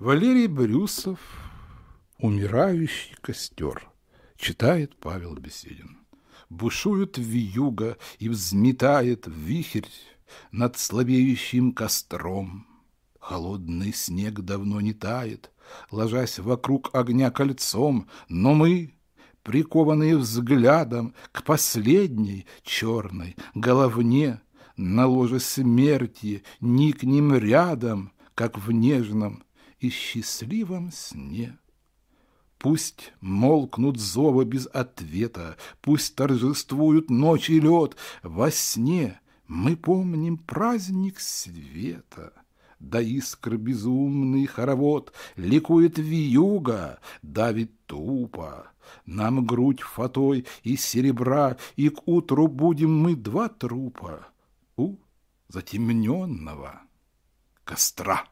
Валерий Брюсов «Умирающий костер», читает Павел Беседин. Бушует вьюга и взметает вихрь над слабеющим костром. Холодный снег давно не тает, ложась вокруг огня кольцом, но мы, прикованные взглядом к последней черной головне, на ложе смерти никнем рядом, как в нежном и счастливом сне. Пусть молкнут зовы без ответа, пусть торжествуют ночь и лед, во сне мы помним праздник света. Да искр безумный хоровод, ликует вьюга, давит тупо. Нам грудь фатой из серебра, и к утру будем мы два трупа у затемненного костра.